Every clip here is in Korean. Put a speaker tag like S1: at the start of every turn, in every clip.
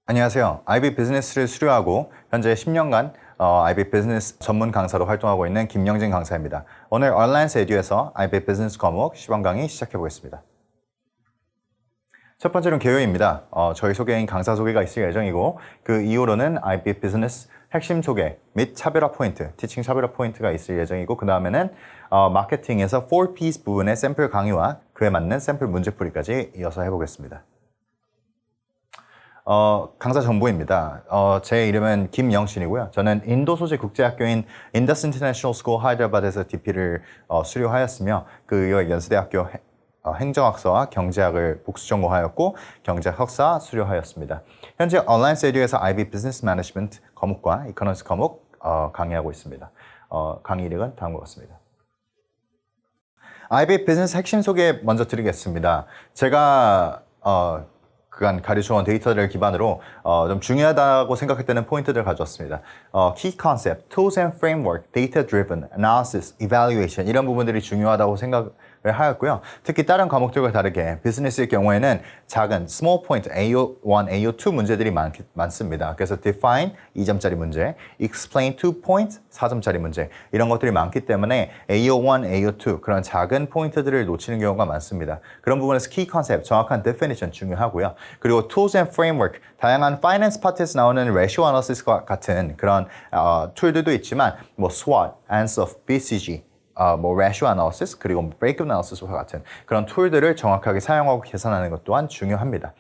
S1: 안녕하세요. IB 비즈니스를 수료하고 현재 10년간 IB 비즈니스 전문 강사로 활동하고 있는 김영진 강사입니다. 오늘 얼라이언스 에듀에서 IB 비즈니스 과목 시범 강의 시작해 보겠습니다. 첫 번째로는 개요입니다. 저희 소개인 강사 소개가 있을 예정이고 그 이후로는 IB 비즈니스 핵심 소개 및 차별화 포인트, 티칭 차별화 포인트가 있을 예정이고 그 다음에는 마케팅에서 4P's 부분의 샘플 강의와 그에 맞는 샘플 문제풀이까지 이어서 해보겠습니다. 강사 정보입니다. 제 이름은 김영신이고요. 저는 인도 소재 국제학교인 인더스 인터내셔널 스쿨 하이드라바드에서 DP를 수료하였으며 그 이후 연세대학교 행정학사와 경제학을 복수 전공하였고 경제학 석사 수료하였습니다. 현재 얼라이언스 에듀에서 IB 비즈니스 매니지먼트 과목과 이코노미스 과목 강의하고 있습니다. 강의 이력은 다음과 같습니다. IB 비즈니스 핵심 소개 먼저 드리겠습니다. 제가 그간 가르쳐온 데이터를 기반으로 좀 중요하다고 생각했던 포인트들을 가져왔습니다. Key concept, tools and framework, data-driven, analysis, evaluation 이런 부분들이 중요하다고 생각을 하였고요. 특히 다른 과목들과 다르게 비즈니스의 경우에는 작은 small point, AO1, AO2 문제들이 많습니다. 그래서 define 2점짜리 문제, explain 2 point 4점짜리 문제 이런 것들이 많기 때문에 AO1, AO2 그런 작은 포인트들을 놓치는 경우가 많습니다. 그런 부분에서 key concept, 정확한 definition 중요하고요. 그리고 tools and framework, 다양한 finance 파트에서 나오는 ratio analysis과 같은 그런 툴들도 있지만 뭐 SWOT, ANSOF, BCG, 뭐 ratio analysis 그리고 breakup analysis와 같은 그런 툴들을 정확하게 사용하고 계산하는 것 또한 중요합니다.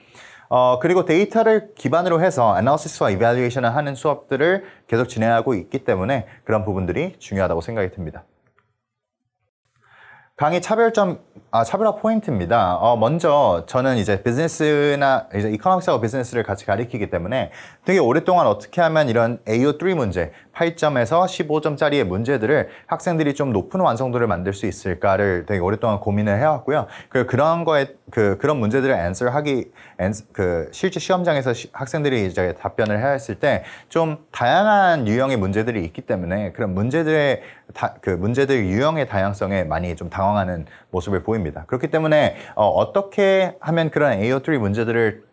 S1: 그리고 데이터를 기반으로 해서 analysis와 evaluation을 하는 수업들을 계속 진행하고 있기 때문에 그런 부분들이 중요하다고 생각이 듭니다. 강의 차별화 포인트입니다. 먼저 저는 이제 비즈니스나 이제 이코노믹스하고 비즈니스를 같이 가리키기 때문에 되게 오랫동안 어떻게 하면 이런 AO3 문제, 8점에서 15점짜리의 문제들을 학생들이 좀 높은 완성도를 만들 수 있을까를 되게 오랫동안 고민을 해왔고요. 그런 그런 문제들을 실제 시험장에서 학생들이 이제 답변을 해야 했을 때 좀 다양한 유형의 문제들이 있기 때문에 그런 문제들 유형의 다양성에 많이 좀 당황하는 모습을 보입니다. 그렇기 때문에 어떻게 하면 그런 AO3 문제들을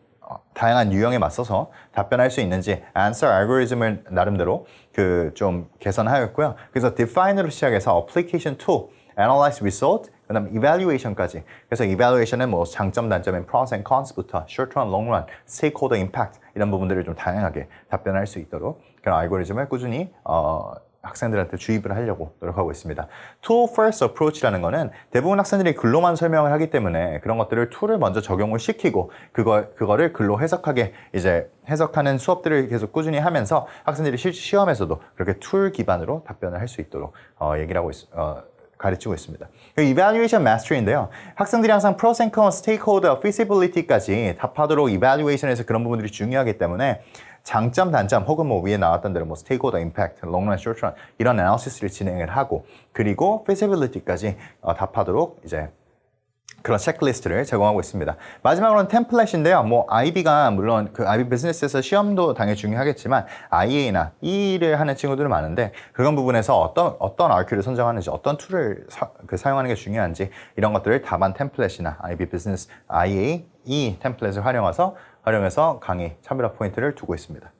S1: 다양한 유형에 맞서서 답변할 수 있는지 answer 알고리즘을 나름대로 좀 개선하였고요. 그래서 define으로 시작해서 application tool, analyze result, 그 다음 evaluation까지. 그래서 evaluation은 뭐 장점, 단점인 pros and cons부터 short run, long run, stakeholder impact 이런 부분들을 좀 다양하게 답변할 수 있도록 그런 알고리즘을 꾸준히 학생들한테 주입을 하려고 노력하고 있습니다. Tool First Approach라는 거는 대부분 학생들이 글로만 설명을 하기 때문에 그런 것들을 툴을 먼저 적용을 시키고 그거를 글로 해석하는 수업들을 계속 꾸준히 하면서 학생들이 실제 시험에서도 그렇게 툴 기반으로 답변을 할 수 있도록 가르치고 있습니다. Evaluation Mastery인데요. 학생들이 항상 Pros and Cons, Stakeholder, Feasibility까지 답하도록 Evaluation에서 그런 부분들이 중요하기 때문에 장점, 단점 혹은 뭐 위에 나왔던 대로 뭐 스테이크홀더 임팩트, 롱런, 숏런 이런 애널리시스를 진행을 하고 그리고 feasibility까지 답하도록 이제 그런 체크리스트를 제공하고 있습니다. 마지막으로는 템플릿인데요. 뭐 IB가 물론 그 IB 비즈니스에서 시험도 당연히 중요하겠지만 IA나 E를 하는 친구들은 많은데 그런 부분에서 어떤 RQ를 선정하는지 어떤 툴을 사용하는 게 중요한지 이런 것들을 답안 템플릿이나 IB 비즈니스 IA, E 템플릿을 활용해서 강의 차별화 포인트를 두고 있습니다.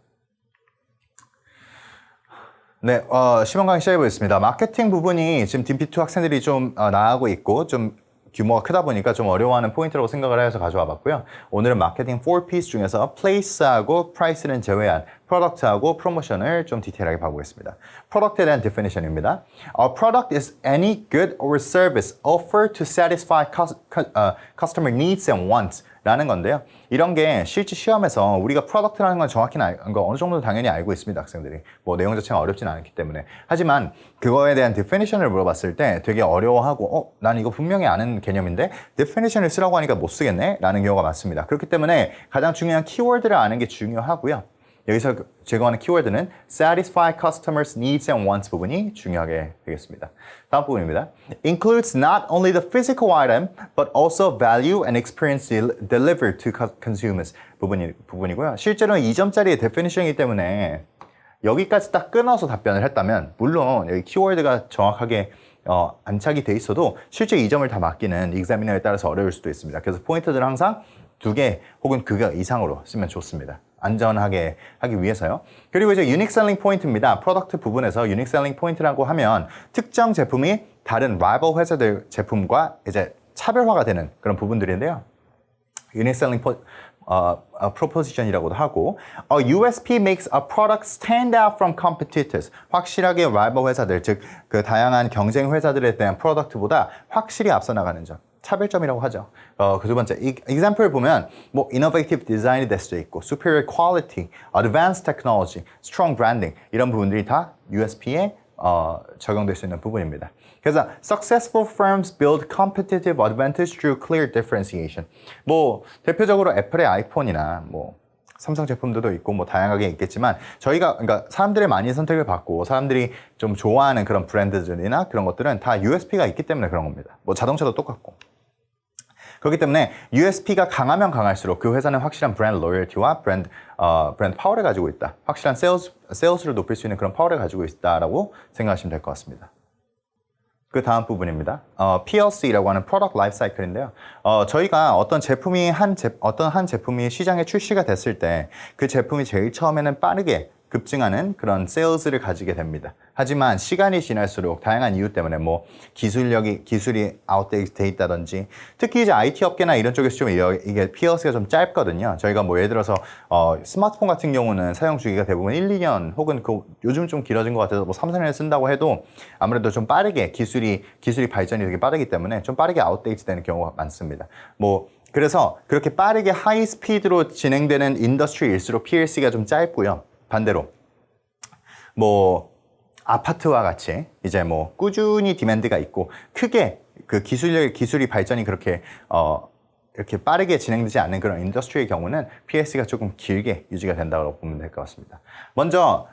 S1: 네, 시범 강의 시작해 보겠습니다. 마케팅 부분이 지금 DP2 학생들이 좀 나아가고 있고 좀 규모가 크다 보니까 좀 어려워하는 포인트라고 생각을 해서 가져와 봤고요. 오늘은 마케팅 4P's 중에서 place하고 price는 제외한 프로덕트하고 프로모션을 좀 디테일하게 봐보겠습니다. 프로덕트에 대한 definition입니다. A product is any good or service offered to satisfy customer needs and wants 라는 건데요. 이런 게 실제 시험에서 우리가 프로덕트라는 건 정확히 어느 정도 당연히 알고 있습니다. 학생들이. 뭐 내용 자체가 어렵진 않기 때문에. 하지만 그거에 대한 definition을 물어봤을 때 되게 어려워하고 난 이거 분명히 아는 개념인데 definition을 쓰라고 하니까 못 쓰겠네? 라는 경우가 많습니다. 그렇기 때문에 가장 중요한 키워드를 아는 게 중요하고요. 여기서 제공하는 키워드는 satisfy customers' needs and wants 부분이 중요하게 되겠습니다. 다음 부분입니다. Includes not only the physical item, but also value and experience delivered to consumers 부분이고요. 실제로는 2점짜리의 definition이기 때문에 여기까지 딱 끊어서 답변을 했다면 물론 여기 키워드가 정확하게 안착이 돼 있어도 실제 2점을 다 맞기는 examiner에 따라서 어려울 수도 있습니다. 그래서 포인트들은 항상 2개 혹은 그거 이상으로 쓰면 좋습니다. 안전하게 하기 위해서요. 그리고 이제 유닉 셀링 포인트입니다. 프로덕트 부분에서 유닉 셀링 포인트라고 하면 특정 제품이 다른 라이벌 회사들 제품과 이제 차별화가 되는 그런 부분들인데요. 유닉 셀링 proposition이라고도 하고 A USP makes a product stand out from competitors. 확실하게 라이벌 회사들, 즉 그 다양한 경쟁 회사들에 대한 프로덕트보다 확실히 앞서 나가는 점. 차별점이라고 하죠. 그 두 번째, example 보면 뭐 innovative design이 될 수도 있고 superior quality, advanced technology, strong branding 이런 부분들이 다 USP에 적용될 수 있는 부분입니다. 그래서 successful firms build competitive advantage through clear differentiation. 뭐 대표적으로 애플의 아이폰이나 뭐 삼성 제품들도 있고 뭐 다양하게 있겠지만 저희가 그러니까 사람들의 많이 선택을 받고 사람들이 좀 좋아하는 그런 브랜드들이나 그런 것들은 다 USP가 있기 때문에 그런 겁니다. 뭐 자동차도 똑같고. 그렇기 때문에 USP가 강하면 강할수록 그 회사는 확실한 브랜드 로열티와 브랜드 파워를 가지고 있다. 확실한 세일즈를 높일 수 있는 그런 파워를 가지고 있다라고 생각하시면 될 것 같습니다. 그 다음 부분입니다. PLC라고 하는 Product Life Cycle인데요. 저희가 어떤 한 제품이 시장에 출시가 됐을 때 그 제품이 제일 처음에는 빠르게 급증하는 그런 세일즈를 가지게 됩니다. 하지만 시간이 지날수록 다양한 이유 때문에 뭐 기술이 아웃데이트 있다든지 특히 이제 IT 업계나 이런 쪽에서 좀 이게 PLC가 좀 짧거든요. 저희가 뭐 예를 들어서 스마트폰 같은 경우는 사용 주기가 대부분 1, 2년 혹은 요즘 좀 길어진 것 같아서 뭐 3, 4년을 쓴다고 해도 아무래도 좀 빠르게 기술이 발전이 되게 빠르기 때문에 좀 빠르게 아웃데이트 되는 경우가 많습니다. 그래서 그렇게 빠르게 하이 스피드로 진행되는 인더스트리일수록 PLC가 좀 짧고요. 반대로 뭐 아파트와 같이 이제 뭐 꾸준히 디맨드가 있고 크게 그 기술이 발전이 그렇게 이렇게 빠르게 진행되지 않는 그런 인더스트리의 경우는 PLC가 조금 길게 유지가 된다고 보면 될 것 같습니다. 먼저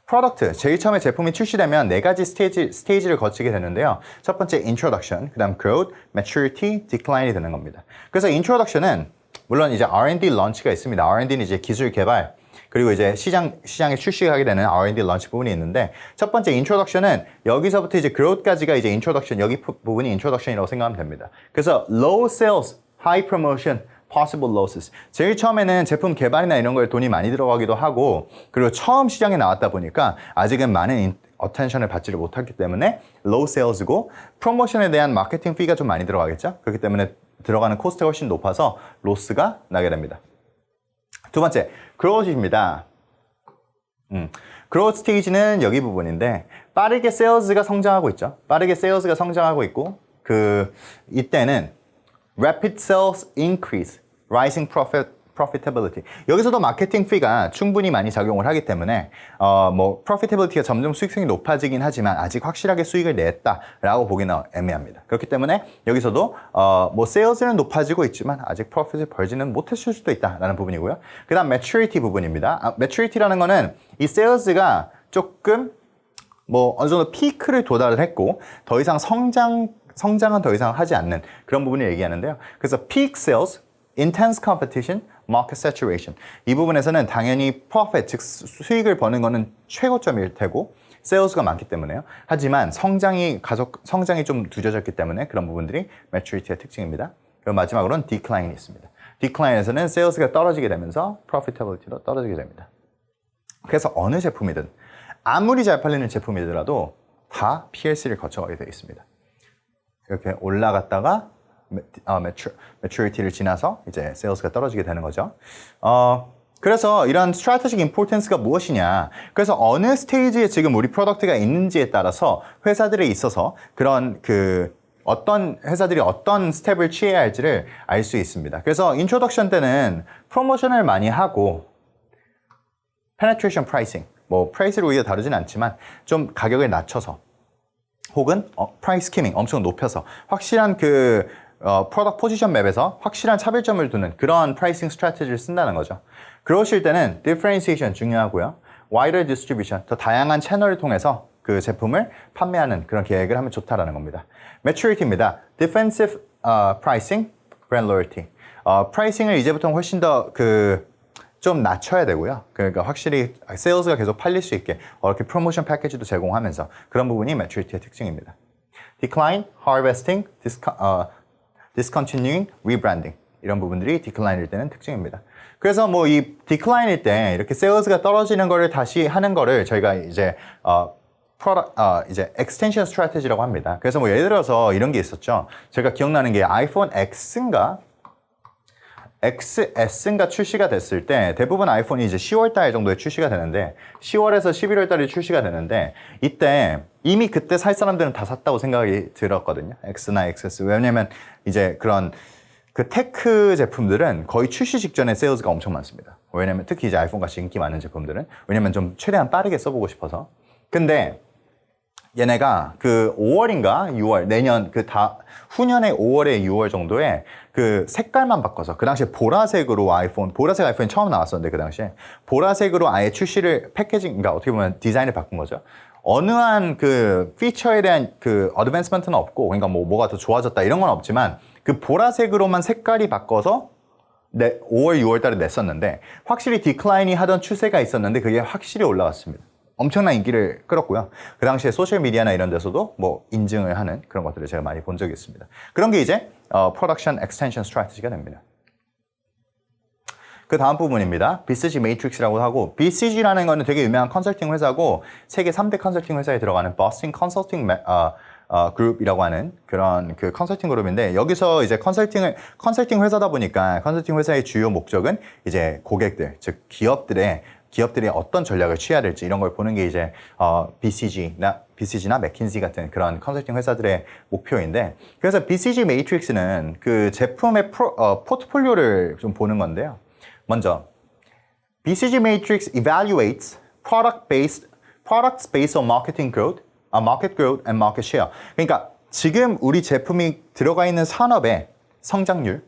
S1: 프로덕트, 제일 처음에 제품이 출시되면 네 가지 스테이지를 거치게 되는데요. 첫 번째 introduction, 그 다음 growth, maturity, decline이 되는 겁니다. 그래서 introduction은 물론 이제 R&D 런치가 있습니다. R&D는 이제 기술 개발 그리고 이제 시장에 출시하게 되는 R&D 런치 부분이 있는데 첫 번째 인트로덕션은 여기서부터 이제 growth까지가 이제 인트로덕션 여기 부분이 인트로덕션이라고 생각하면 됩니다. 그래서 low sales, high promotion, possible losses. 제일 처음에는 제품 개발이나 이런 거에 돈이 많이 들어가기도 하고 그리고 처음 시장에 나왔다 보니까 아직은 많은 어텐션을 받지를 못했기 때문에 low sales고 프로모션에 대한 마케팅 피가 좀 많이 들어가겠죠. 그렇기 때문에 들어가는 코스트가 훨씬 높아서 로스가 나게 됩니다. 두 번째, growth입니다. growth 스테이지는 여기 부분인데 빠르게 세일즈가 성장하고 있죠. 빠르게 세일즈가 성장하고 있고 이때는 rapid sales increase, rising profitability. 여기서도 마케팅 피가 충분히 많이 작용을 하기 때문에 뭐 profitability가 점점 수익성이 높아지긴 하지만 아직 확실하게 수익을 냈다라고 보기는 애매합니다. 그렇기 때문에 여기서도 뭐 세일즈는 높아지고 있지만 아직 프로핏을 벌지는 못했을 수도 있다라는 부분이고요. 그다음 maturity 부분입니다. maturity라는 거는 이 세일즈가 조금 뭐 어느 정도 피크를 도달을 했고 더 이상 성장은 더 이상 하지 않는 그런 부분을 얘기하는데요. 그래서 peak sales, intense competition, market saturation. 이 부분에서는 당연히 profit, 즉 수익을 버는 거는 최고점일 테고 세일즈가 많기 때문에요. 하지만 성장이 좀 늦어졌기 때문에 그런 부분들이 maturity의 특징입니다. 그리고 마지막으로는 decline이 있습니다. decline에서는 세일즈가 떨어지게 되면서 profitability도 떨어지게 됩니다. 그래서 어느 제품이든 아무리 잘 팔리는 제품이더라도 다 PLC를 거쳐가게 되어 있습니다. 이렇게 올라갔다가 maturity를 지나서 이제 세일즈가 떨어지게 되는 거죠. 그래서 이런 strategic importance가 무엇이냐. 그래서 어느 스테이지에 지금 우리 프로덕트가 있는지에 따라서 회사들에 있어서 그런 어떤 회사들이 어떤 스텝을 취해야 할지를 알 수 있습니다. 그래서 인트로덕션 때는 프로모션을 많이 하고 penetration pricing, 뭐 프라이스를 오히려 다루진 않지만 좀 가격을 낮춰서 혹은 프라이스 스키밍 엄청 높여서 확실한 프로덕트 포지션 맵에서 확실한 차별점을 두는 그런 프라이싱 스트래티지를 쓴다는 거죠. 그러실 때는 differentiation 중요하고요. wider distribution, 더 다양한 채널을 통해서 그 제품을 판매하는 그런 계획을 하면 좋다라는 겁니다. maturity입니다. defensive pricing, brand loyalty. 프라이싱을 이제부터 훨씬 더 좀 낮춰야 되고요. 그러니까 확실히 세일즈가 계속 팔릴 수 있게 이렇게 프로모션 패키지도 제공하면서 그런 부분이 maturity의 특징입니다. decline, harvesting, discontinuing, rebranding. 이런 부분들이 디클라인일 때는 특징입니다. 그래서 뭐 이 디클라인일 때 이렇게 세일즈가 떨어지는 거를 다시 하는 거를 저희가 이제 이제 extension strategy라고 합니다. 그래서 뭐 예를 들어서 이런 게 있었죠. 제가 기억나는 게 아이폰 XS인가 출시가 됐을 때 대부분 아이폰이 이제 10월 달 정도에 출시가 되는데 10월에서 11월 달에 출시가 되는데 이때 이미 그때 살 사람들은 다 샀다고 생각이 들었거든요. X나 XS. 왜냐면 이제 그런 그 테크 제품들은 거의 출시 직전에 세일즈가 엄청 많습니다. 왜냐면 특히 이제 아이폰 같이 인기 많은 제품들은 왜냐면 좀 최대한 빠르게 써보고 싶어서. 근데 얘네가 그 5월인가 6월 내년 후년의 5월에 6월 정도에 그 색깔만 바꿔서 그 당시에 보라색으로 보라색 아이폰이 처음 나왔었는데 그 당시에 보라색으로 아예 출시를 그러니까 어떻게 보면 디자인을 바꾼 거죠. 어느 한 그 피처에 대한 그 어드밴스먼트는 없고 그러니까 뭐가 더 좋아졌다 이런 건 없지만 그 보라색으로만 색깔이 바꿔서 5월 6월 달에 냈었는데 확실히 디클라인이 하던 추세가 있었는데 그게 확실히 올라갔습니다. 엄청난 인기를 끌었고요. 그 당시에 소셜미디어나 이런 데서도 뭐 인증을 하는 그런 것들을 제가 많이 본 적이 있습니다. 그런 게 이제 Production Extension Strategy가 됩니다. 그 다음 부분입니다. BCG Matrix라고 하고 BCG라는 거는 되게 유명한 컨설팅 회사고 세계 3대 컨설팅 회사에 들어가는 Boston Consulting 그룹이라고 하는 그런 그 컨설팅 그룹인데 여기서 이제 컨설팅 회사다 보니까 컨설팅 회사의 주요 목적은 이제 고객들, 즉 기업들이 어떤 전략을 취해야 될지 이런 걸 보는 게 이제 BCG나 맥킨지 같은 그런 컨설팅 회사들의 목표인데 그래서 BCG 매트릭스는 그 제품의 포트폴리오를 좀 보는 건데요. 먼저 BCG Matrix evaluates products based on market growth and market share. 그러니까 지금 우리 제품이 들어가 있는 산업의 성장률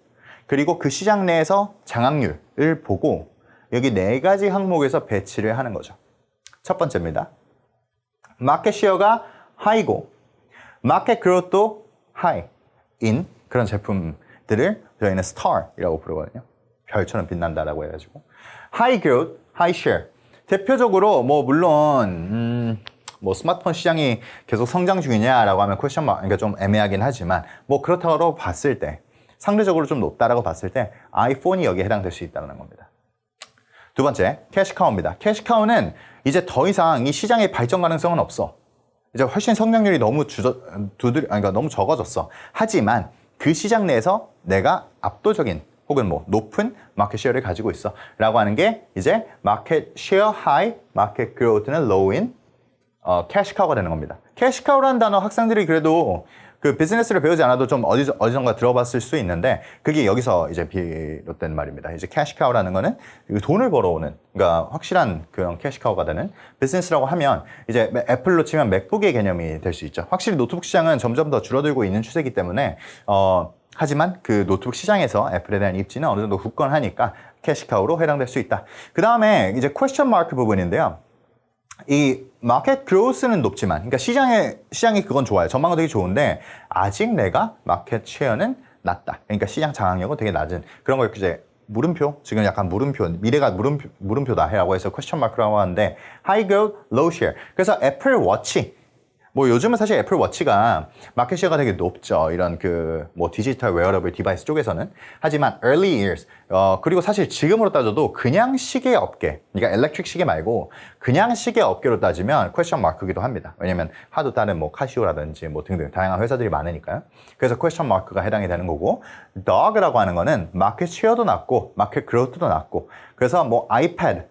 S1: 그리고 그 시장 내에서 장악률을 보고 여기 4가지 항목에서 배치를 하는 거죠. 첫 번째입니다. 마켓 쉐어가 하이고 마켓 그로th도 하이인 그런 제품들을 저희는 스타이라고 부르거든요. 별처럼 빛난다라고 해가지고 하이 그로th, 하이 쉐어. 대표적으로 뭐 물론 뭐 스마트폰 시장이 계속 성장 중이냐라고 하면 퀘스천 마크, 그러니까 좀 애매하긴 하지만 뭐 그렇다고 봤을 때 상대적으로 좀 높다라고 봤을 때 아이폰이 여기에 해당될 수 있다는 겁니다. 두 번째, 캐시카우입니다. 캐시카우는 이제 더 이상 이 시장의 발전 가능성은 없어. 이제 훨씬 성장률이 너무 그러니까 너무 적어졌어. 하지만 그 시장 내에서 내가 압도적인 혹은 뭐 높은 마켓 쉐어를 가지고 있어. 라고 하는 게 이제 마켓 쉐어 하이, 마켓 그로우는 로우인 캐시카우가 되는 겁니다. 캐시카우라는 단어 학생들이 그래도 그 비즈니스를 배우지 않아도 좀 어디선가 들어봤을 수 있는데 그게 여기서 이제 비롯된 말입니다. 이제 캐시카우라는 거는 돈을 벌어오는 그러니까 확실한 그런 캐시카우가 되는 비즈니스라고 하면 이제 애플로 치면 맥북의 개념이 될 수 있죠. 확실히 노트북 시장은 점점 더 줄어들고 있는 추세이기 때문에 하지만 그 노트북 시장에서 애플에 대한 입지는 어느 정도 굳건하니까 캐시카우로 해당될 수 있다. 그 다음에 이제 퀘스천 마크 부분인데요. 이 마켓 그로스는 높지만 그러니까 시장이 그건 좋아요. 전망은 되게 좋은데 아직 내가 마켓 쉐어는 낮다. 그러니까 시장 장악력은 되게 낮은 그런 걸 이제 물음표, 지금 약간 물음표, 미래가 물음표다라고 해서 퀘스천 마크라고 하는데 high growth, low share. 그래서 애플 워치 뭐 요즘은 사실 애플 워치가 마켓 쉐어가 되게 높죠. 이런 그 뭐 디지털 웨어러블 디바이스 쪽에서는. 하지만 early years 그리고 사실 지금으로 따져도 그냥 시계 업계, 그러니까 엘렉트릭 시계 말고 그냥 시계 업계로 따지면 퀘스천 마크기도 합니다. 왜냐면 하도 다른 뭐 카시오라든지 뭐 등등 다양한 회사들이 많으니까요. 그래서 퀘스천 마크가 해당이 되는 거고 dog라고 하는 거는 마켓 쉐어도 낮고 마켓 그로트도 낮고 그래서 뭐 아이패드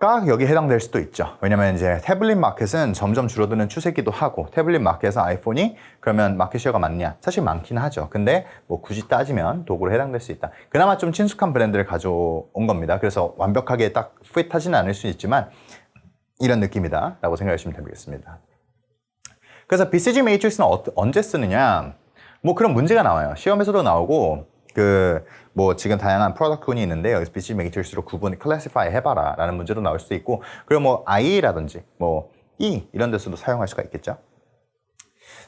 S1: 가 여기 해당될 수도 있죠. 왜냐면 이제 태블릿 마켓은 점점 줄어드는 추세기도 하고 태블릿 마켓에서 아이폰이 그러면 마켓 쉐어가 많냐? 사실 많긴 하죠. 근데 뭐 굳이 따지면 도구로 해당될 수 있다. 그나마 좀 친숙한 브랜드를 가져온 겁니다. 그래서 완벽하게 딱 핏하지는 않을 수 있지만 이런 느낌이다 라고 생각하시면 되겠습니다. 그래서 BCG 매트릭스는 언제 쓰느냐? 뭐 그런 문제가 나와요. 시험에서도 나오고 뭐 지금 다양한 프로덕트군이 있는데 여기서 BCG 매트릭스로 클래시파이 해봐라 라는 문제도 나올 수도 있고 그리고 뭐 I라든지 뭐 E 이런 데서도 사용할 수가 있겠죠.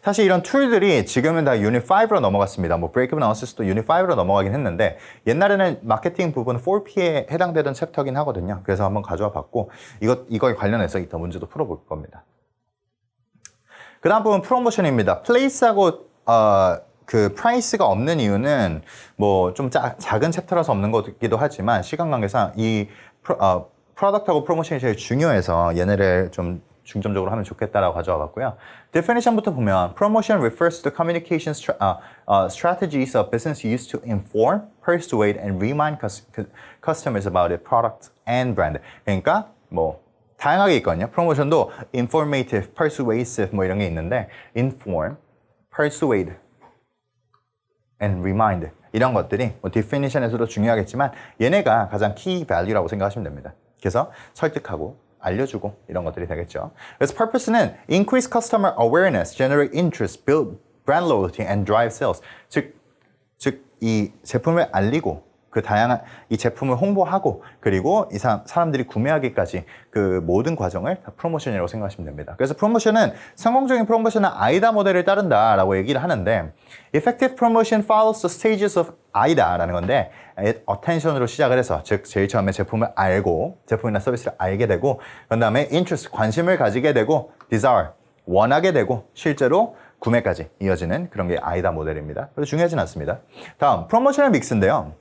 S1: 사실 이런 툴들이 지금은 다 유닛 5로 넘어갔습니다. 뭐 브레이크 어나리시스도 유닛 5로 넘어가긴 했는데 옛날에는 마케팅 부분 4P에 해당되던 챕터긴 하거든요. 그래서 한번 가져와 봤고 이거에 관련해서 이따 문제도 풀어볼 겁니다. 그 다음 부분 프로모션입니다. 플레이스하고 그 프라이스가 없는 이유는 뭐 좀 작은 챕터라서 없는 거기도 하지만 시간 관계상 이 프로덕트하고 프로모션이 제일 중요해서 얘네를 좀 중점적으로 하면 좋겠다라고 가져와 봤고요. definition부터 보면 promotion refers to communication strategies of business used to inform, persuade, and remind customers about the product and brand. 그러니까 뭐 다양하게 있거든요. 프로모션도 informative, persuasive 뭐 이런 게 있는데 inform, persuade, and remind 이런 것들이 뭐 definition에서도 중요하겠지만 얘네가 가장 key value라고 생각하시면 됩니다. 그래서 설득하고 알려주고 이런 것들이 되겠죠. 그래서 purpose는 increase customer awareness, generate interest, build brand loyalty, and drive sales. 즉 이 제품을 알리고 그 다양한 이 제품을 홍보하고 그리고 이 사람들이 구매하기까지 그 모든 과정을 다 프로모션이라고 생각하시면 됩니다. 그래서 프로모션은 성공적인 프로모션은 아이다 모델을 따른다라고 얘기를 하는데 effective promotion follows the stages of 아이다라는 건데 attention으로 시작을 해서 즉 제일 처음에 제품을 알고 제품이나 서비스를 알게 되고 그다음에 interest 관심을 가지게 되고 desire 원하게 되고 실제로 구매까지 이어지는 그런 게 아이다 모델입니다. 그래서 중요하진 않습니다. 다음 프로모셔널 믹스인데요.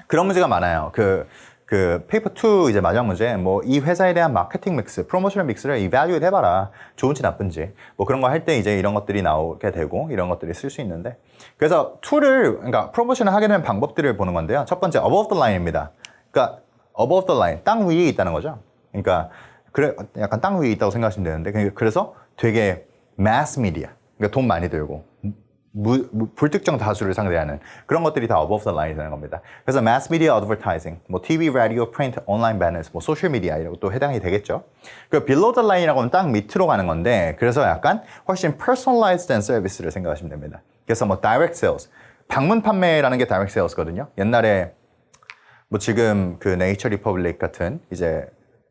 S1: 그런 문제가 많아요. 그 페이퍼 2 이제 마지막 문제 뭐 이 회사에 대한 마케팅 믹스, 프로모셔널 믹스를 이밸류에이트 해봐라. 좋은지 나쁜지 뭐 그런 거 할 때 이제 이런 것들이 나오게 되고 이런 것들이 쓸 수 있는데 그래서 툴을 그러니까 프로모션을 하게 되는 방법들을 보는 건데요. 첫 번째 above the line입니다. 그러니까 above the line 땅 위에 있다는 거죠. 그러니까 그래 약간 땅 위에 있다고 생각하시면 되는데 그래서 되게 mass media 그러니까 돈 많이 들고 불특정 다수를 상대하는 그런 것들이 다 above the line이 되는 겁니다. 그래서 mass media advertising, 뭐 TV, radio, print, online banners, 뭐 소셜 미디어 이런 것도 해당이 되겠죠. 그 below the line이라고 하면 딱 밑으로 가는 건데 그래서 약간 훨씬 personalized 된 서비스를 생각하시면 됩니다. 그래서 뭐 direct sales, 방문 판매라는 게 direct sales거든요. 옛날에 뭐 지금 그 네이처 리퍼블릭 같은 이제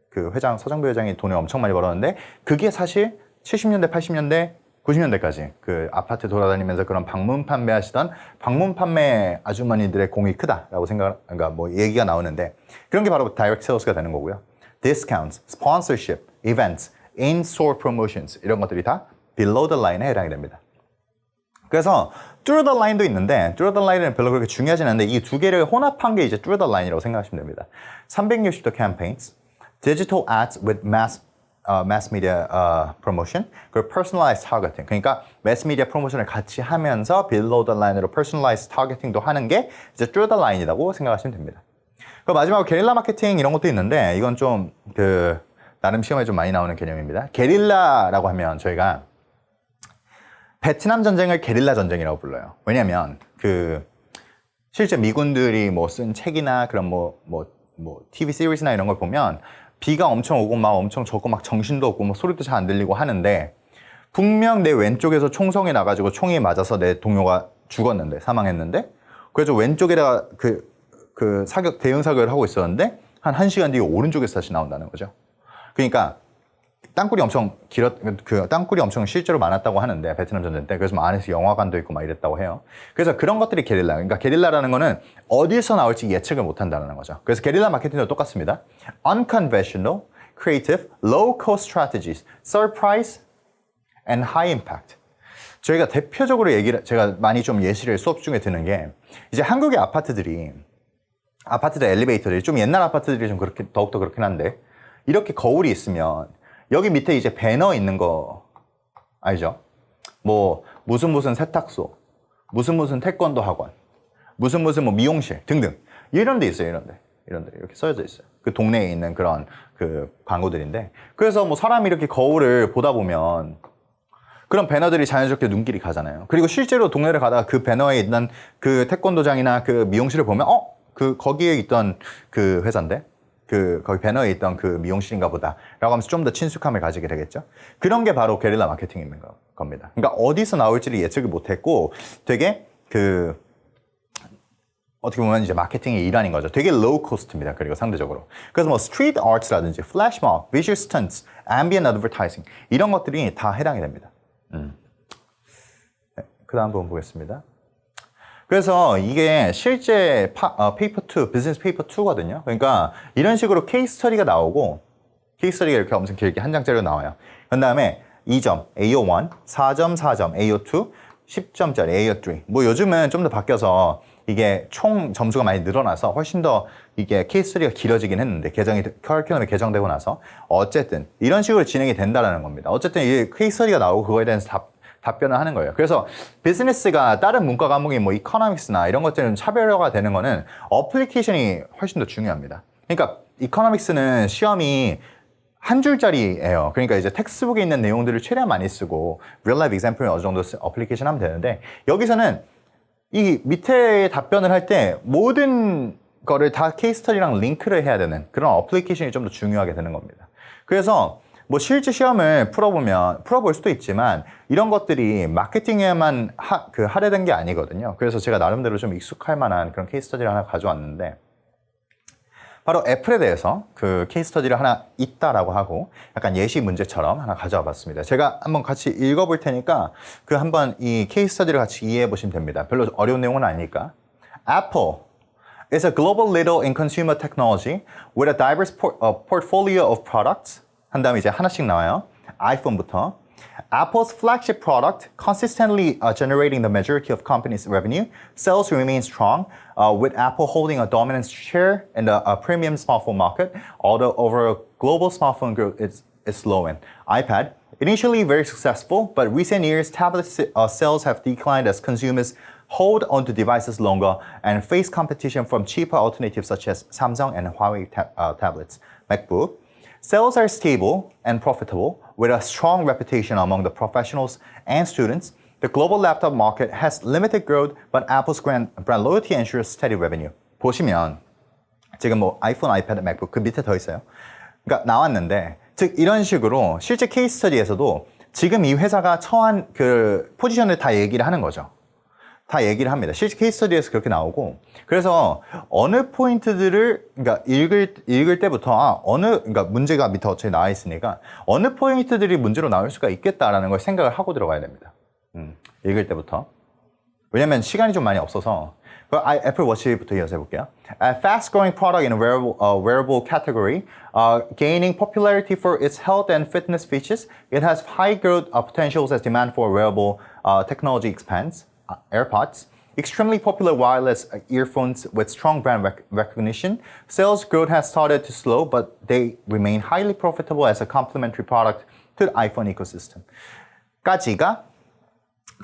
S1: 그 회장 서정배 회장이 돈을 엄청 많이 벌었는데 그게 사실 70년대, 80년대 90년대까지 그 아파트 돌아다니면서 그런 방문 판매하시던 방문 판매 아주머니들의 공이 크다라고 그러니까 뭐 얘기가 나오는데 그런 게 바로 다이렉트 세일스가 되는 거고요. Discounts, sponsorship, events, in-store promotions 이런 것들이 다 below the line에 해당이 됩니다. 그래서 through the line도 있는데 through the line은 별로 그렇게 중요하지 않은데 이 두 개를 혼합한 게 이제 through the line이라고 생각하시면 됩니다. 360도 campaigns, digital ads with mass media promotion, 그리고 personalized targeting. 그러니까 mass media 프로모션을 같이 하면서 below the line으로 personalized targeting도 하는 게 이제 through the line이라고 생각하시면 됩니다. 그리고 마지막으로 게릴라 마케팅 이런 것도 있는데 이건 좀 나름 시험에 좀 많이 나오는 개념입니다. 게릴라라고 하면 저희가 베트남 전쟁을 게릴라 전쟁이라고 불러요. 왜냐면 실제 미군들이 뭐 쓴 책이나 그런 뭐 TV 시리즈나 이런 걸 보면 비가 엄청 오고 막 엄청 젖고 막 정신도 없고 뭐 소리도 잘 안 들리고 하는데 분명 내 왼쪽에서 총성이 나가지고 총이 맞아서 내 동료가 죽었는데 사망했는데 그래서 왼쪽에다가 대응 사격을 하고 있었는데 한 1시간 뒤에 오른쪽에서 다시 나온다는 거죠. 그러니까 땅굴이 엄청 실제로 많았다고 하는데 베트남 전쟁 때 그래서 안에서 영화관도 있고 막 이랬다고 해요. 그래서 그런 것들이 게릴라. 그러니까 게릴라라는 거는 어디서 나올지 예측을 못 한다는 거죠. 그래서 게릴라 마케팅도 똑같습니다. Unconventional, creative, low-cost strategies, surprise, and high impact. 저희가 대표적으로 제가 많이 좀 예시를 수업 중에 드는 게 이제 한국의 아파트들 엘리베이터들이 좀 옛날 아파트들이 좀 그렇게 더욱더 그렇긴 한데 이렇게 거울이 있으면 여기 밑에 이제 배너 있는 거 알죠? 뭐 무슨 세탁소, 무슨 태권도 학원, 무슨 뭐 미용실 등등 이런 데 있어요. 이런 데 이렇게 써져 있어요. 그 동네에 있는 그런 광고들인데 그래서 뭐 사람이 이렇게 거울을 보다 보면 그런 배너들이 자연스럽게 눈길이 가잖아요. 그리고 실제로 동네를 가다가 그 배너에 있는 그 태권도장이나 그 미용실을 보면 거기에 있던 그 회사인데 거기 배너에 있던 그 미용실인가 보다 라고 하면서 좀 더 친숙함을 가지게 되겠죠. 그런 게 바로 게릴라 마케팅이 있는 겁니다. 그러니까 어디서 나올지를 예측을 못했고 되게 어떻게 보면 이제 마케팅의 일환인 거죠. 되게 low cost입니다. 그리고 상대적으로. 그래서 뭐 street arts라든지 flash mob, visual stunts, ambient advertising 이런 것들이 다 해당이 됩니다. 네, 그 다음 부분 보겠습니다. 그래서 이게 실제 페이퍼 2, 비즈니스 페이퍼 2거든요. 그러니까 이런 식으로 케이스 스터디가 나오고 케이스 스터디가 이렇게 엄청 길게 한 장짜리로 나와요. 그 다음에 2점, AO1, 4점, 4점, AO2, 10점짜리 AO3. 뭐 요즘은 좀 더 바뀌어서 이게 총 점수가 많이 늘어나서 훨씬 더 이게 케이스 스터디가 길어지긴 했는데 커리큘럼이 개정되고 나서 어쨌든 이런 식으로 진행이 된다는 겁니다. 어쨌든 이 케이스 스터디가 나오고 그거에 대해서 답변을 하는 거예요. 그래서 비즈니스가 다른 문과 과목인 뭐 이코노믹스나 이런 것들은 차별화가 되는 거는 어플리케이션이 훨씬 더 중요합니다. 그러니까 이코노믹스는 시험이 한 줄짜리예요. 그러니까 이제 텍스트북에 있는 내용들을 최대한 많이 쓰고 real life example을 어느 정도 어플리케이션 하면 되는데 여기서는 이 밑에 답변을 할 때 모든 거를 다 케이스 스터디랑 링크를 해야 되는 그런 어플리케이션이 좀 더 중요하게 되는 겁니다. 그래서 뭐 실제 시험을 풀어볼 수도 있지만 이런 것들이 마케팅에만 할애된 게 아니거든요. 그래서 제가 나름대로 좀 익숙할 만한 그런 케이스 스터디를 하나 가져왔는데 바로 애플에 대해서 그 케이스 스터디를 하나 있다라고 하고 약간 예시 문제처럼 하나 가져와 봤습니다. 제가 한번 같이 읽어볼 테니까 한번 이 케이스 스터디를 같이 이해해 보시면 됩니다. 별로 어려운 내용은 아니니까. Apple is a global leader in consumer technology with a diverse portfolio of products. 한 다음에 이제 하나씩 나와요. 아이폰부터. Apple's flagship product, consistently generating the majority of company's revenue, sales remain strong, with Apple holding a dominant share in the premium smartphone market, although overall global smartphone growth is slowing. iPad, initially very successful, but recent years tablet sales have declined as consumers hold onto devices longer and face competition from cheaper alternatives such as Samsung and Huawei tablets. MacBook, sales are stable and profitable, with a strong reputation among the professionals and students. The global laptop market has limited growth, but Apple's brand loyalty ensures steady revenue. 보시면 지금 뭐 아이폰, 아이패드, 맥북 그 밑에 더 있어요. 그러니까 나왔는데 즉 이런 식으로 실제 케이스 스터디에서도 지금 이 회사가 처한 그 포지션을 다 얘기를 하는 거죠. 다 얘기를 합니다. 실제 케이스 스터디에서 그렇게 나오고 그래서 어느 포인트들을 그러니까 읽을 때부터 그러니까 문제가 밑에 어차피 나와 있으니까 어느 포인트들이 문제로 나올 수가 있겠다라는 걸 생각을 하고 들어가야 됩니다. 읽을 때부터. 왜냐면 시간이 좀 많이 없어서 애플 워치부터 이어서 해볼게요. A fast-growing product in a wearable category, gaining popularity for its health and fitness features, it has high growth potentials as demand for wearable technology expands. AirPods, extremely popular wireless earphones with strong brand recognition. Sales growth has started to slow, but they remain highly profitable as a complementary product to the iPhone ecosystem. 까지가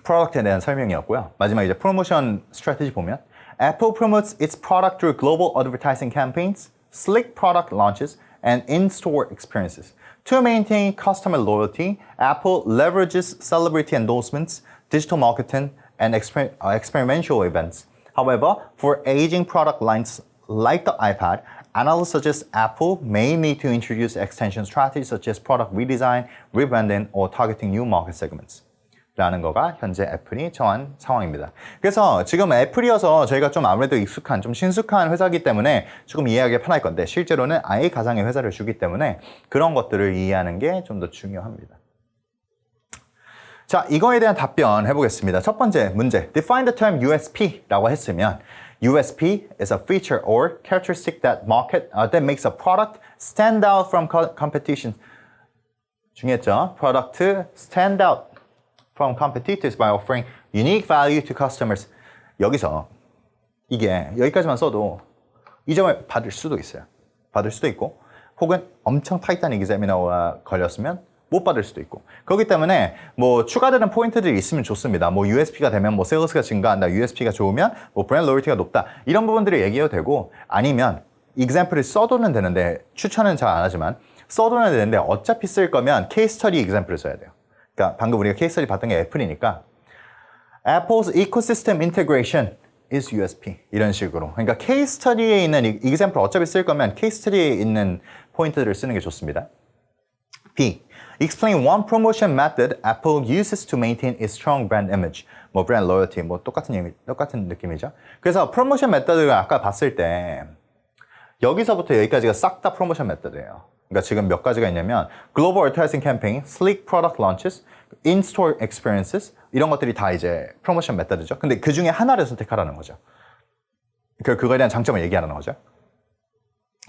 S1: 프로덕트에 대한 설명이었고요. 마지막 이제 프로모션 스트래티지 보면 Apple promotes its product through global advertising campaigns, slick product launches, and in-store experiences. To maintain customer loyalty, Apple leverages celebrity endorsements, digital marketing, and experimental events. However, for aging product lines like the iPad, analysts suggest Apple may need to introduce extension strategies such as product redesign, rebranding, or targeting new market segments. 라는 거가 현재 애플이 처한 상황입니다. 그래서 지금 애플이어서 저희가 좀 아무래도 익숙한, 좀 친숙한 회사이기 때문에 조금 이해하기 편할 건데 실제로는 아예 가상의 회사를 주기 때문에 그런 것들을 이해하는 게 좀 더 중요합니다. 자, 이거에 대한 답변 해보겠습니다. 첫 번째 문제, define the term USP라고 했으면 USP is a feature or characteristic that makes a product stand out from competition. 중요했죠? Product stand out from competitors by offering unique value to customers. 여기서 이게 여기까지만 써도 이 점을 받을 수도 있어요. 받을 수도 있고 혹은 엄청 타이트한 examina가 걸렸으면 못 받을 수도 있고 그렇기 때문에 뭐 추가되는 포인트들이 있으면 좋습니다. 뭐 USP가 되면 뭐 세일스가 증가한다, USP가 좋으면 뭐 브랜드 로열티가 높다 이런 부분들을 얘기해도 되고 아니면 example을 써도는 되는데 추천은 잘 안 하지만 써도는 되는데 어차피 쓸 거면 케이스 스터디 example을 써야 돼요. 그러니까 방금 우리가 케이스 스터디 봤던 게 애플이니까 Apple's ecosystem integration is USP 이런 식으로 그러니까 케이스 스터디에 있는 example 어차피 쓸 거면 케이스 스터디에 있는 포인트들을 쓰는 게 좋습니다. B. Explain one promotion method Apple uses to maintain its strong brand image. 뭐 brand loyalty, 뭐 똑같은 느낌이죠. 그래서 프로모션 메서드를 아까 봤을 때 여기서부터 여기까지가 싹 다 프로모션 메서드예요. 그러니까 지금 몇 가지가 있냐면 global advertising campaign, sleek product launches, in-store experiences 이런 것들이 다 이제 프로모션 메서드죠. 근데 그 중에 하나를 선택하라는 거죠. 그거에 대한 장점을 얘기하는 거죠.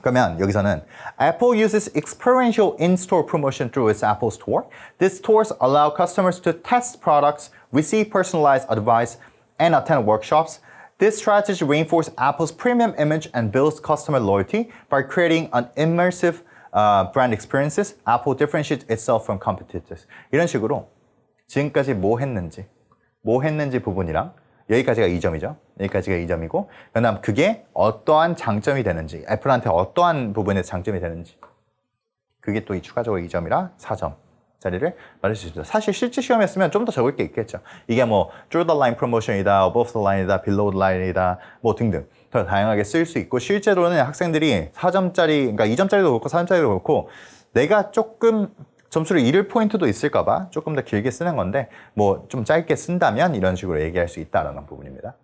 S1: 그러면 여기서는 Apple uses experiential in-store promotion through its Apple Store. These stores allow customers to test products receive personalized advice, and attend workshops. This strategy reinforces Apple's premium image and builds customer loyalty by creating an immersive brand experiences. Apple differentiates itself from competitors. 이런 식으로 지금까지 뭐 했는지 부분이랑 여기까지가 2점이죠. 여기까지가 2점이고 그다음 그게 어떠한 장점이 되는지 애플한테 어떠한 부분에서 장점이 되는지 그게 또 추가적으로 2점이라 4점짜리를 말할 수 있습니다. 사실 실제 시험이었으면 좀 더 적을 게 있겠죠. 이게 뭐 through the line promotion이다, above the line이다, below the line이다 뭐 등등 더 다양하게 쓸 수 있고 실제로는 학생들이 4점짜리 그러니까 2점짜리도 그렇고 4점짜리도 그렇고 내가 조금 점수를 잃을 포인트도 있을까 봐 조금 더 길게 쓰는 건데 뭐 좀 짧게 쓴다면 이런 식으로 얘기할 수 있다라는 부분입니다.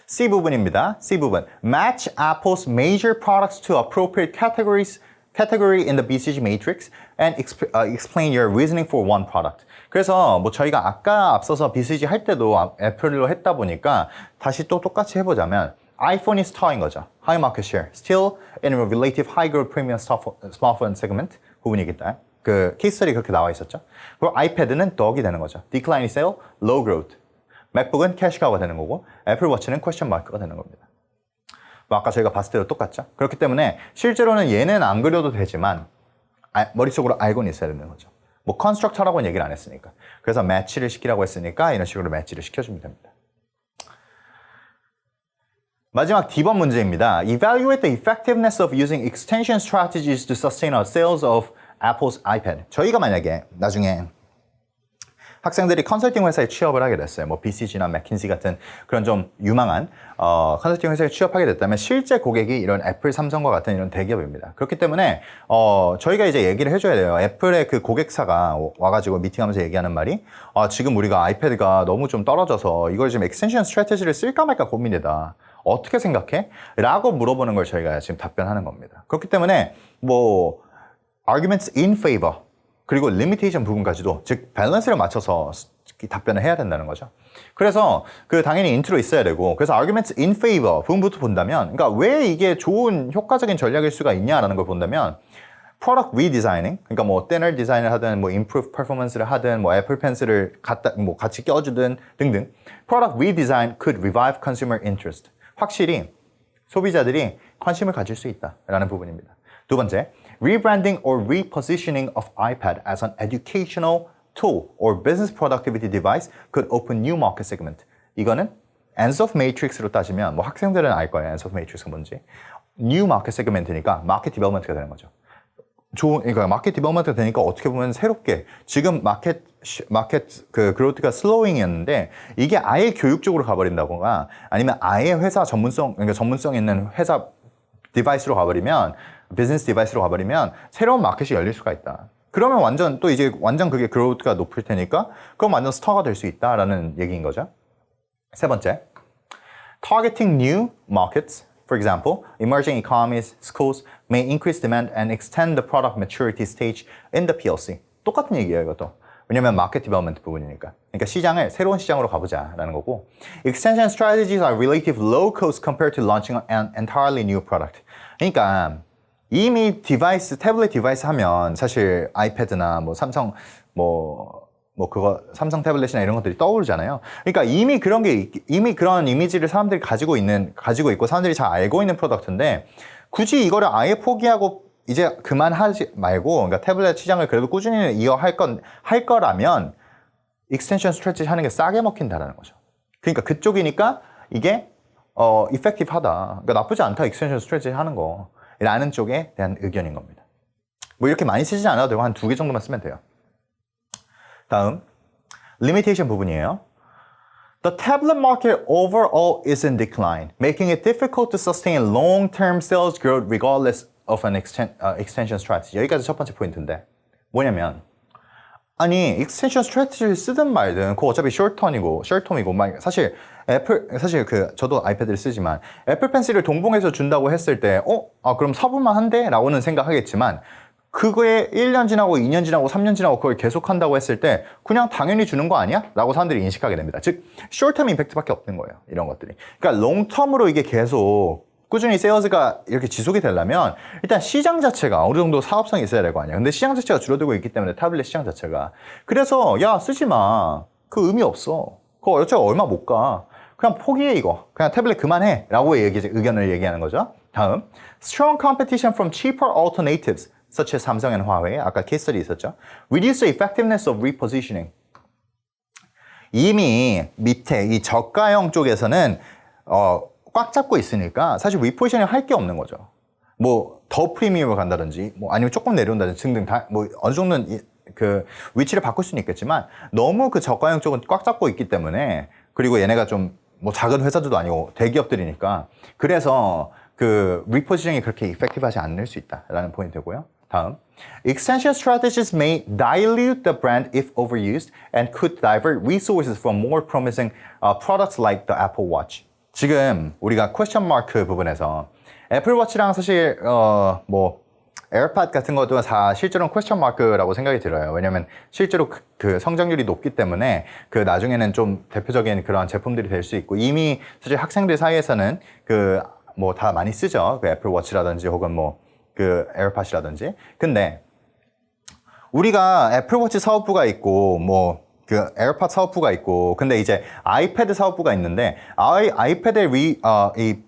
S1: C 부분입니다. C 부분. Match Apple's major products to appropriate category in the BCG matrix and explain your reasoning for one product. 그래서 뭐 저희가 아까 앞서서 BCG 할 때도 애플로 했다 보니까 다시 또 똑같이 해보자면 iPhone이 스타인 거죠. High market share. Still in a relative high growth premium smartphone segment. 부분이겠다. 그 케이스들이 그렇게 나와 있었죠. 그리고 아이패드는 덕이 되는 거죠. Decline sale, low growth. 맥북은 캐시카우가 되는 거고 애플워치는 퀘스천 마크가 되는 겁니다. 뭐 아까 저희가 봤을 때도 똑같죠. 그렇기 때문에 실제로는 얘는 안 그려도 되지만 머릿속으로 알고는 있어야 되는 거죠. 뭐 컨스트럭터라고는 얘기를 안 했으니까. 그래서 매치를 시키라고 했으니까 이런 식으로 매치를 시켜주면 됩니다. 마지막 D번 문제입니다. Evaluate the effectiveness of using extension strategies to sustain our sales of Apple's iPad. 저희가 만약에 나중에 학생들이 컨설팅 회사에 취업을 하게 됐어요. 뭐 BCG나 맥킨시 같은 그런 좀 유망한 컨설팅 회사에 취업하게 됐다면 실제 고객이 이런 애플, 삼성과 같은 이런 대기업입니다. 그렇기 때문에 저희가 이제 얘기를 해줘야 돼요. 애플의 그 고객사가 와가지고 미팅하면서 얘기하는 말이 지금 우리가 아이패드가 너무 좀 떨어져서 이걸 지금 extension 스트래티지를 쓸까 말까 고민이다. 어떻게 생각해? 라고 물어보는 걸 저희가 지금 답변하는 겁니다. 그렇기 때문에 뭐 arguments in favor 그리고 limitation 부분까지도 즉 밸런스를 맞춰서 답변을 해야 된다는 거죠. 그래서 그 당연히 인트로 있어야 되고 그래서 arguments in favor 부분부터 본다면 그러니까 왜 이게 좋은 효과적인 전략일 수가 있냐라는 걸 본다면 product redesigning 그러니까 뭐 thinner 디자인을 하든 뭐 improve performance를 하든 뭐 애플 펜슬을 같이 껴주든 등등 product redesign could revive consumer interest 확실히 소비자들이 관심을 가질 수 있다라는 부분입니다. 두 번째, rebranding or repositioning of iPad as an educational tool or business productivity device could open new market segment. 이거는 ends of matrix로 따지면 뭐 학생들은 알 거예요. ends of matrix가 뭔지. new market segment이니까 마켓 디벨롭먼트가 되는 거죠. 그러니까 마켓 디벨롭먼트가 되니까 어떻게 보면 새롭게 지금 마켓 그 그로트가 슬로잉이었는데 이게 아예 교육적으로 가버린다거나 아니면 아예 회사 그러니까 전문성 있는 회사 디바이스로 가버리면 비즈니스 디바이스로 가버리면 새로운 마켓이 열릴 수가 있다. 그러면 완전 또 이제 완전 그게 그로트가 높을 테니까 그럼 완전 스타가 될 수 있다라는 얘기인 거죠. 세 번째, targeting new markets. For example, emerging economies, schools may increase demand and extend the product maturity stage in the PLC. 똑같은 얘기예요, 이것도. 왜냐면 마켓 디벨롭먼트 부분이니까. 그러니까 새로운 시장으로 가보자라는 거고. Extension strategies are relative low cost compared to launching an entirely new product. 그러니까 이미 태블릿 디바이스 하면 사실 아이패드나 뭐 삼성 삼성 태블릿이나 이런 것들이 떠오르잖아요. 그러니까 이미 그런 이미지를 사람들이 가지고 있고 사람들이 잘 알고 있는 프로덕트인데 굳이 이거를 아예 포기하고 이제 그만하지 말고 그러니까 태블릿 시장을 그래도 꾸준히 할 거라면 익스텐션 스트래티지 하는 게 싸게 먹힌다라는 거죠. 그러니까 그쪽이니까 이게 effective하다. 그러니까 나쁘지 않다. 익스텐션 스트래티지 하는 거. 라는 쪽에 대한 의견인 겁니다. 뭐 이렇게 많이 쓰지 않아도 되고 한 2개 정도만 쓰면 돼요. 다음, limitation 부분이에요. The tablet market overall is in decline, making it difficult to sustain long-term sales growth regardless of an extension strategy. 여기까지 첫 번째 포인트인데 뭐냐면 아니 extension strategy를 쓰든 말든 그거 어차피 short-term이고 사실 저도 아이패드를 쓰지만 애플 펜슬을 동봉해서 준다고 했을 때 그럼 사볼만 한데? 라고는 생각하겠지만 그거에 1년 지나고 2년 지나고 3년 지나고 그걸 계속한다고 했을 때 그냥 당연히 주는 거 아니야? 라고 사람들이 인식하게 됩니다. 즉 short-term 임팩트밖에 없는 거예요. 이런 것들이. 그러니까 long-term으로 이게 계속 꾸준히 세일즈가 이렇게 지속이 되려면 일단 시장 자체가 어느 정도 사업성이 있어야 될 거 아니야. 근데 시장 자체가 줄어들고 있기 때문에 태블릿 시장 자체가. 그래서 야 쓰지 마. 그 의미 없어. 그거 어차피 얼마 못 가. 그냥 포기해 이거. 그냥 태블릿 그만해 라고 의견을 얘기하는 거죠. 다음, strong competition from cheaper alternatives such as 삼성 and Huawei. 아까 케이스 스터디 있었죠. reduce the effectiveness of repositioning. 이미 밑에 이 저가형 쪽에서는 꽉 잡고 있으니까 사실 리포지셔닝 할 게 없는 거죠. 뭐 더 프리미엄을 간다든지 뭐 아니면 조금 내려온다든지 등등 다 뭐 어느 정도는 그 위치를 바꿀 수는 있겠지만 너무 그 저가형 쪽은 꽉 잡고 있기 때문에 그리고 얘네가 좀 뭐 작은 회사들도 아니고 대기업들이니까 그래서 그 리포지셔닝이 그렇게 이펙티브하지 않을 수 있다라는 포인트고요. 다음, extension strategies may dilute the brand if overused and could divert resources from more promising products like the Apple Watch. 지금 우리가 퀘스천 마크 부분에서 애플워치랑 사실 뭐 에어팟 같은 것도 다 실제로는 퀘스천 마크라고 생각이 들어요. 왜냐면 실제로 그 성장률이 높기 때문에 그 나중에는 좀 대표적인 그런 제품들이 될 수 있고 이미 사실 학생들 사이에서는 그 뭐 다 많이 쓰죠. 그 애플워치라든지 혹은 뭐 그 에어팟이라든지. 근데 우리가 애플워치 사업부가 있고 뭐 그 에어팟 사업부가 있고 근데 이제 아이패드 사업부가 있는데 아이패드의 이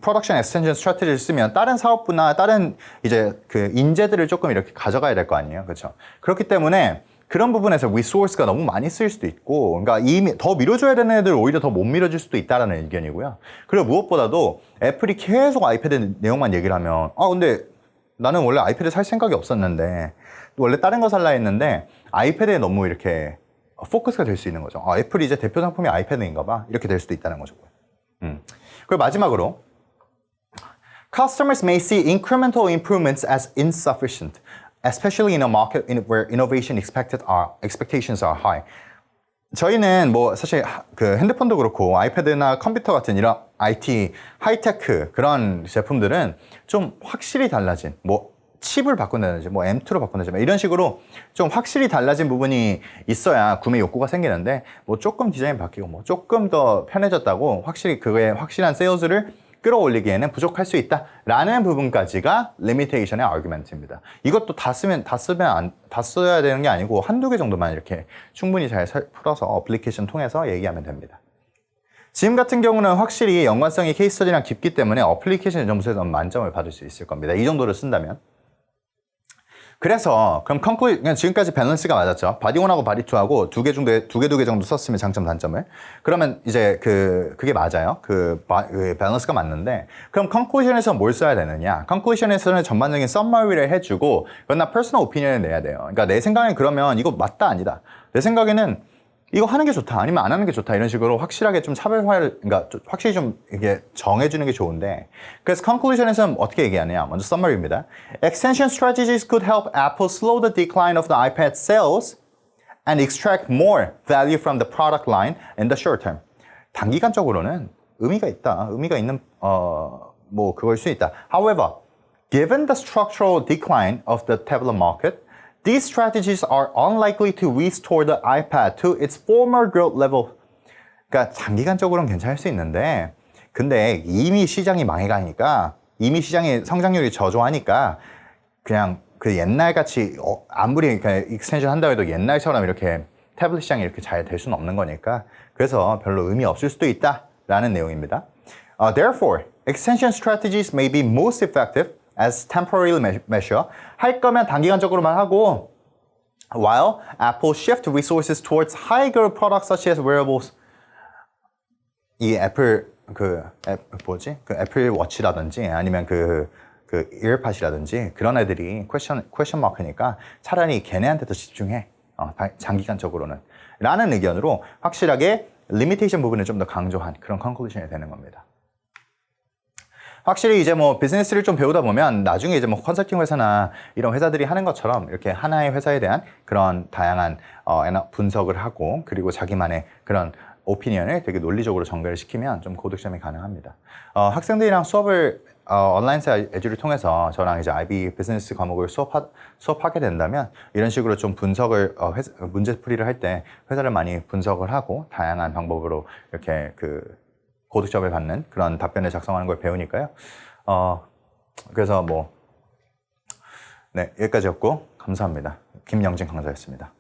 S1: 프로덕션 엑스텐션 스트래티지를 쓰면 다른 사업부나 다른 이제 그 인재들을 조금 이렇게 가져가야 될 거 아니에요. 그렇죠? 그렇기 때문에 그런 부분에서 리소스가 너무 많이 쓰일 수도 있고 그러니까 이미 더 밀어줘야 되는 애들 오히려 더 못 밀어줄 수도 있다라는 의견이고요. 그리고 무엇보다도 애플이 계속 아이패드 내용만 얘기를 하면 근데 나는 원래 아이패드 살 생각이 없었는데 원래 다른 거 살라 했는데 아이패드에 너무 이렇게 포커스가 될 수 있는 거죠. 애플이 이제 대표 상품이 아이패드인가 봐. 이렇게 될 수도 있다는 거죠. 그리고 마지막으로 Customers may see incremental improvements as insufficient, especially in a market where innovation expectations are high. 저희는 뭐 사실 그 핸드폰도 그렇고 아이패드나 컴퓨터 같은 이런 IT, 하이테크 그런 제품들은 좀 확실히 달라진 뭐 칩을 바꾼다든지 뭐 M2로 바꾼다든지 이런 식으로 좀 확실히 달라진 부분이 있어야 구매 욕구가 생기는데 뭐 조금 디자인 바뀌고 뭐 조금 더 편해졌다고 확실히 그거에 확실한 세일즈를 끌어올리기에는 부족할 수 있다라는 부분까지가 리미테이션의 아규멘트입니다. 이것도 다 써야 되는 게 아니고 한두 개 정도만 이렇게 충분히 잘 풀어서 어플리케이션 통해서 얘기하면 됩니다. 지금 같은 경우는 확실히 연관성이 케이스 스터디랑 깊기 때문에 어플리케이션 점수에서 만점을 받을 수 있을 겁니다. 이 정도를 쓴다면. 그래서 그럼 그냥 지금까지 밸런스가 맞았죠. 바디1하고 바디2하고 두 개 정도 썼으면 장점 단점을. 그러면 이제 그게 맞아요. 그 밸런스가 맞는데 그럼 컨클루전에서 뭘 써야 되느냐? 컨클루전에서는 전반적인 썸머리를 해주고 그건 나 퍼스널 오피니언을 내야 돼요. 그러니까 내 생각엔 그러면 이거 맞다 아니다. 내 생각에는 이거 하는 게 좋다 아니면 안 하는 게 좋다 이런 식으로 확실하게 좀 차별화를 그러니까 확실히 좀 이게 정해주는 게 좋은데 그래서 conclusion에서는 어떻게 얘기하느냐 먼저 summary입니다. Extension strategies could help Apple slow the decline of the iPad sales and extract more value from the product line in the short term. 단기간적으로는 의미가 있는 뭐 그걸 수 있다. However, given the structural decline of the tablet market these strategies are unlikely to restore the iPad to its former growth level. 그러니까 장기간적으로는 괜찮을 수 있는데 근데 이미 시장이 망해가니까 이미 시장의 성장률이 저조하니까 그냥 그 옛날같이 아무리 익스텐션 한다고 해도 옛날처럼 이렇게 태블릿 시장이 이렇게 잘 될 수는 없는 거니까 그래서 별로 의미 없을 수도 있다라는 내용입니다. Therefore, extension strategies may be most effective as temporary measure. 할 거면 단기간적으로만 하고 while Apple shift resources towards high growth products such as wearables. 이 애플 그 애플 워치라든지 아니면 그 이어팟이라든지 그런 애들이 퀘스천 마크니까 차라리 걔네한테 더 집중해. 장기간적으로는 라는 의견으로 확실하게 리미테이션 부분을 좀 더 강조한 그런 컨클루션이 되는 겁니다. 확실히 이제 뭐 비즈니스를 좀 배우다 보면 나중에 이제 뭐 컨설팅 회사나 이런 회사들이 하는 것처럼 이렇게 하나의 회사에 대한 그런 다양한 분석을 하고 그리고 자기만의 그런 오피니언을 되게 논리적으로 전개를 시키면 좀 고득점이 가능합니다. 학생들이랑 수업을 온라인사 에듀를 통해서 저랑 이제 IB 비즈니스 과목을 수업하게 된다면 이런 식으로 좀 분석을 문제풀이를 할 때 회사를 많이 분석을 하고 다양한 방법으로 이렇게 고득점을 받는 그런 답변을 작성하는 걸 배우니까요. 그래서 네, 여기까지였고 감사합니다. 김영진 강사였습니다.